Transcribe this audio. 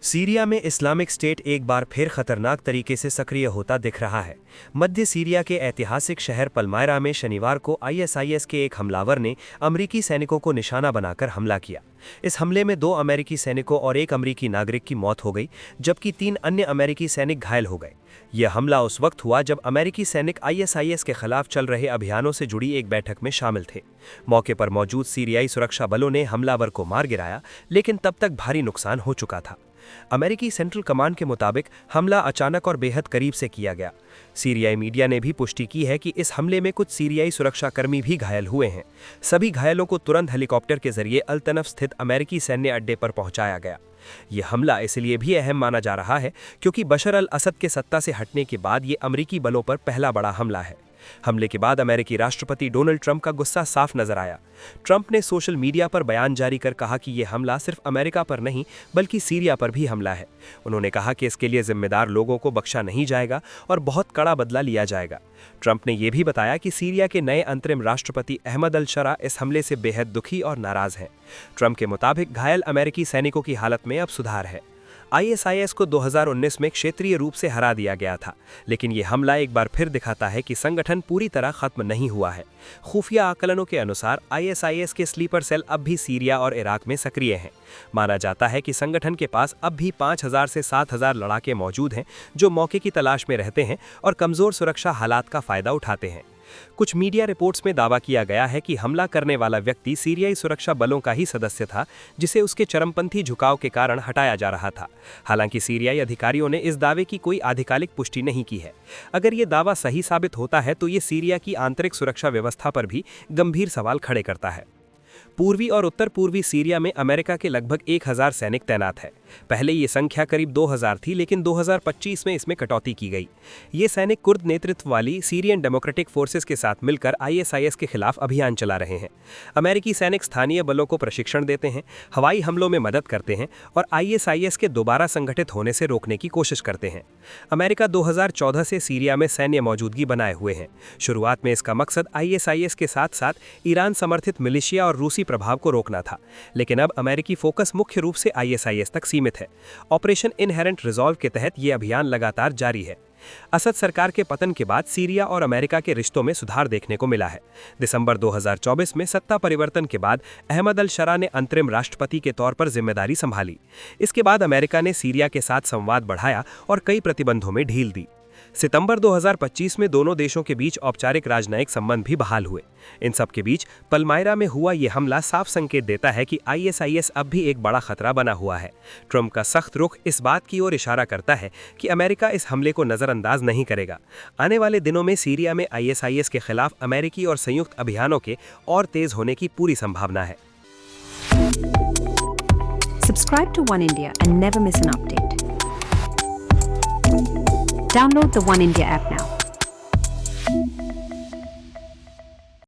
Syria में Islamic state एक बार फिर खतरनाक तरीके से सक्रिय होता दिख रहा है। मध्य सीरिया के ऐतिहासिक शहर पलमायरा में शनिवार को आईएसआईएस के एक हमलावर ने अमरीकी सैनिकों को निशाना बनाकर हमला किया। इस हमले में 2 अमेरिकी सैनिकों और 1 अमरीकी नागरिक की मौत हो गई, जबकि 3 अन्य अमेरिकी सैनिक घायल हो गए। यह हमला उस वक्त हुआ जब अमेरिकी सैनिक आईएसआईएस के खिलाफ चल रहे अभियानों से जुड़ी एक बैठक में शामिल थे। मौके पर मौजूद सीरियाई सुरक्षा बलों ने हमलावर को मार गिराया, लेकिन तब तक भारी नुकसान हो चुका था। अमेरिकी सेंट्रल कमांड के मुताबिक हमला अचानक और बेहद करीब से किया गया। सीरियाई मीडिया ने भी पुष्टि की है कि इस हमले में कुछ सीरियाई सुरक्षाकर्मी भी घायल हुए हैं। सभी घायलों को तुरंत हेलीकॉप्टर के जरिए अल-तनफ स्थित अमेरिकी सैन्य अड्डे पर पहुंचाया गया। यह हमला इसलिए भी अहम माना जा रहा है क्योंकि बशर अल-असद के सत्ता से हटने के बाद ये अमेरिकी बलों पर पहला बड़ा हमला है। हमले के बाद अमेरिकी राष्ट्रपति डोनाल्ड ट्रंप का गुस्सा साफ नजर आया। ट्रंप ने सोशल मीडिया पर बयान जारी कर कहा कि यह हमला सिर्फ अमेरिका पर नहीं बल्कि सीरिया पर भी हमला है। उन्होंने कहा कि इसके लिए जिम्मेदार लोगों को बख्शा नहीं जाएगा और बहुत कड़ा बदला लिया जाएगा। ट्रंप ने यह भी बताया कि सीरिया के नए अंतरिम राष्ट्रपति अहमद अल-शरा इस हमले से बेहद दुखी और नाराज हैं। ट्रंप के मुताबिक घायल अमेरिकी सैनिकों की हालत में अब सुधार है। आईएसआईएस को 2019 में क्षेत्रीय रूप से हरा दिया गया था, लेकिन ये हमला एक बार फिर दिखाता है कि संगठन पूरी तरह खत्म नहीं हुआ है। खुफिया आकलनों के अनुसार आईएसआईएस के स्लीपर सेल अब भी सीरिया और इराक में सक्रिय हैं। माना जाता है कि संगठन के पास अब भी 5000 से 7000 लड़ाके मौजूद हैं जो मौके की तलाश में रहते हैं और कमजोर सुरक्षा हालात का फायदा उठाते हैं। कुछ मीडिया रिपोर्ट्स में दावा किया गया है कि हमला करने वाला व्यक्ति सीरियाई सुरक्षा बलों का ही सदस्य था, जिसे उसके चरमपंथी झुकाव के कारण हटाया जा रहा था। हालांकि सीरियाई अधिकारियों ने इस दावे की कोई आधिकारिक पुष्टि नहीं की है। अगर ये दावा सही साबित होता है तो ये सीरिया की आंतरिक सुरक्षा व्यवस्था पर भी गंभीर सवाल खड़े करता है। पूर्वी और उत्तर पूर्वी सीरिया में अमेरिका के लगभग 1000 सैनिक तैनात है। पहले ये संख्या करीब 2000 थी, लेकिन 2025 में इसमें कटौती की गई। ये सैनिक कुर्द नेतृत्व वाली सीरियन डेमोक्रेटिक फोर्सेस के साथ मिलकर आईएसआईएस के खिलाफ अभियान चला रहे हैं। अमेरिकी सैनिक स्थानीय बलों को प्रशिक्षण देते हैं, हवाई हमलों में मदद करते हैं और आईएसआईएस के दोबारा संगठित होने से रोकने की कोशिश करते हैं। अमेरिका 2014 से सीरिया में सैन्य मौजूदगी बनाए हुए हैं। शुरुआत में इसका मकसद आईएसआईएस के साथ साथ ईरान समर्थित मिलिशिया और रूसी प्रभाव को रोकना था, लेकिन अब अमेरिकी फोकस मुख्य रूप से आईएसआईएस तक सीमित है। ऑपरेशन इनहेरेंट रिजॉल्व के तहत यह अभियान लगातार जारी है। असद सरकार के पतन के बाद सीरिया और अमेरिका के रिश्तों में सुधार देखने को मिला है। दिसंबर 2024 में सत्ता परिवर्तन के बाद अहमद अल-शरा ने अंतरिम राष्ट्रपति के तौर पर जिम्मेदारी संभाली। इसके बाद अमेरिका ने सीरिया के साथ संवाद बढ़ाया और कई प्रतिबंधों में ढील दी। सितंबर 2025 में दोनों देशों के बीच औपचारिक राजनयिक संबंध भी बहाल हुए। इन सब के बीच पलमायरा में हुआ यह हमला साफ संकेत देता है कि आईएसआईएस अब भी एक बड़ा खतरा बना हुआ है। ट्रंप का सख्त रुख इस बात की ओर इशारा करता है कि अमेरिका इस हमले को नजरअंदाज नहीं करेगा। आने वाले दिनों में सीरिया में आईएसआईएस के खिलाफ अमेरिकी और संयुक्त अभियानों के और तेज होने की पूरी संभावना है। Subscribe to One India and never miss an update. Download the One India app now.